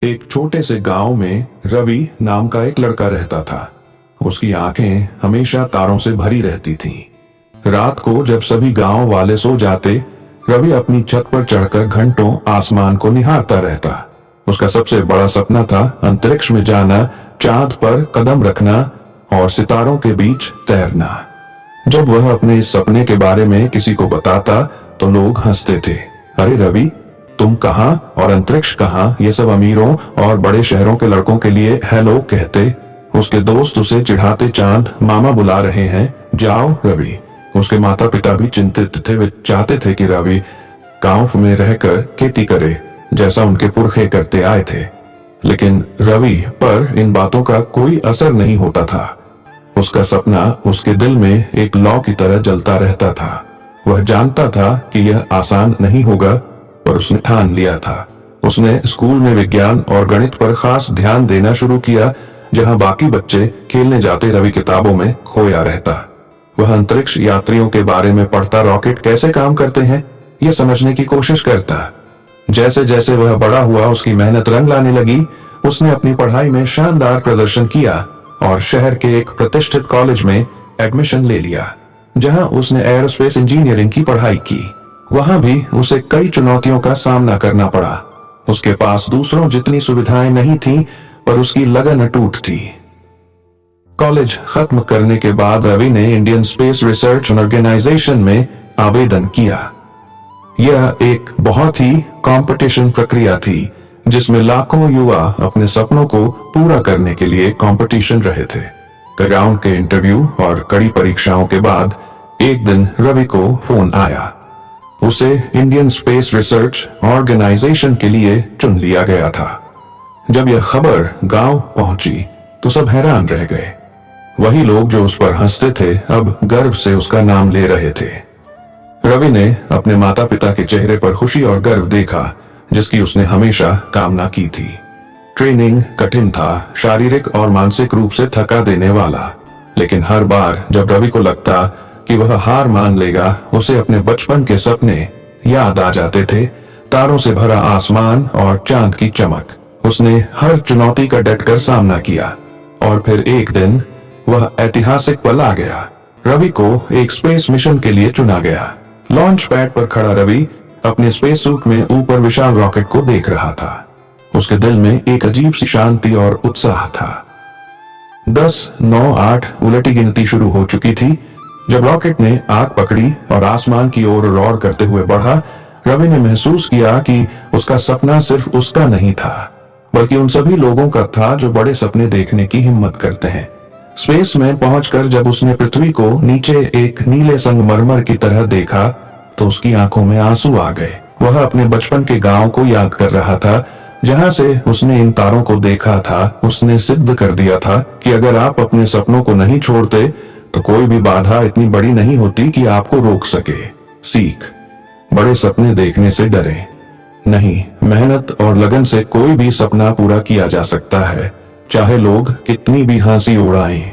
एक छोटे से गांव में रवि नाम का एक लड़का रहता था। उसकी आंखें हमेशा तारों से भरी रहती थीं। रात को जब सभी गांव वाले सो जाते, रवि अपनी छत पर चढ़कर घंटों आसमान को निहारता रहता। उसका सबसे बड़ा सपना था अंतरिक्ष में जाना, चांद पर कदम रखना और सितारों के बीच तैरना। जब वह अपने इस सपने के बारे में किसी को बताता तो लोग हंसते थे। अरे रवि, तुम कहाँ और अंतरिक्ष कहाँ, ये सब अमीरों और बड़े शहरों के लड़कों के लिए है, लोग कहते। उसके दोस्त उसे चिढ़ाते, चांद मामा बुला रहे हैं, जाओ रवि। उसके माता पिता भी चिंतित थे। वे चाहते थे कि रवि गांव में रहकर खेती करे जैसा उनके पुरखे करते आए थे, लेकिन रवि पर इन बातों का कोई असर नहीं होता था। उसका सपना उसके दिल में एक लौ की तरह जलता रहता था। वह जानता था कि यह आसान नहीं होगा, पर उसने ठान लिया था। उसने स्कूल में विज्ञान और गणित पर खास ध्यान देना शुरू किया। जहां बाकी बच्चे खेलने जाते, रवि किताबों में खोया रहता। वह अंतरिक्ष यात्रियों के बारे में पढ़ता, रॉकेट कैसे काम करते हैं यह समझने की कोशिश करता। जैसे जैसे वह बड़ा हुआ, उसकी मेहनत रंग लाने लगी। उसने अपनी पढ़ाई में शानदार प्रदर्शन किया और शहर के एक प्रतिष्ठित कॉलेज में एडमिशन ले लिया, जहां उसने एरोस्पेस इंजीनियरिंग की पढ़ाई की। वहां भी उसे कई चुनौतियों का सामना करना पड़ा। उसके पास दूसरों जितनी सुविधाएं नहीं थीं, पर उसकी लगन अटूट थी। कॉलेज खत्म करने के बाद रवि ने इंडियन स्पेस रिसर्च ऑर्गेनाइजेशन में आवेदन किया। यह एक बहुत ही कंपटीशन प्रक्रिया थी, जिसमें लाखों युवा अपने सपनों को पूरा करने के लिए कंपटीशन रहे थे। कई राउंड के इंटरव्यू और कड़ी परीक्षाओं के बाद एक दिन रवि को फोन आया। उसे इंडियन स्पेस रिसर्च ऑर्गेनाइजेशन के लिए चुन लिया गया था। जब यह खबर गांव पहुंची तो सब हैरान रह गए। वही लोग जो उस पर हंसते थे, अब गर्व से उसका नाम ले रहे थे। रवि ने अपने माता पिता के चेहरे पर खुशी और गर्व देखा, जिसकी उसने हमेशा कामना की थी। ट्रेनिंग कठिन था, शारीरिक और मानसिक रूप से थका देने वाला, लेकिन हर बार जब रवि को लगता कि वह हार मान लेगा, उसे अपने बचपन के सपने याद आ जाते थे। तारों से भरा आसमान और चांद की चमक। उसने हर चुनौती का डटकर सामना किया और फिर एक दिन वह ऐतिहासिक पल आ गया। रवि को एक स्पेस मिशन के लिए चुना गया। लॉन्च पैड पर खड़ा रवि अपने स्पेस सूट में ऊपर विशाल रॉकेट को देख रहा था। उसके दिल में एक अजीब सी शांति और उत्साह था। 10, 9, 8 उलटी गिनती शुरू हो चुकी थी। जब रॉकेट ने आग पकड़ी और आसमान की ओर रॉर करते हुए बढ़ा, रवि ने महसूस किया कि उसका सपना सिर्फ उसका नहीं था, बल्कि उन सभी लोगों का था जो बड़े सपने देखने की हिम्मत करते हैं। स्पेस में पहुंचकर जब उसने पृथ्वी को नीचे एक नीले संगमरमर की तरह देखा, तो उसकी आंखों में आंसू आ गए। वह अपने बचपन के गांव को याद कर रहा था, जहां से उसने इन तारों को देखा था। उसने सिद्ध कर दिया था कि अगर आप अपने सपनों को नहीं छोड़ते, तो कोई भी बाधा इतनी बड़ी नहीं होती कि आपको रोक सके। सीख, बड़े सपने देखने से डरें नहीं, मेहनत और लगन से कोई भी सपना पूरा किया जा सकता है, चाहे लोग कितनी भी हंसी उड़ाएं।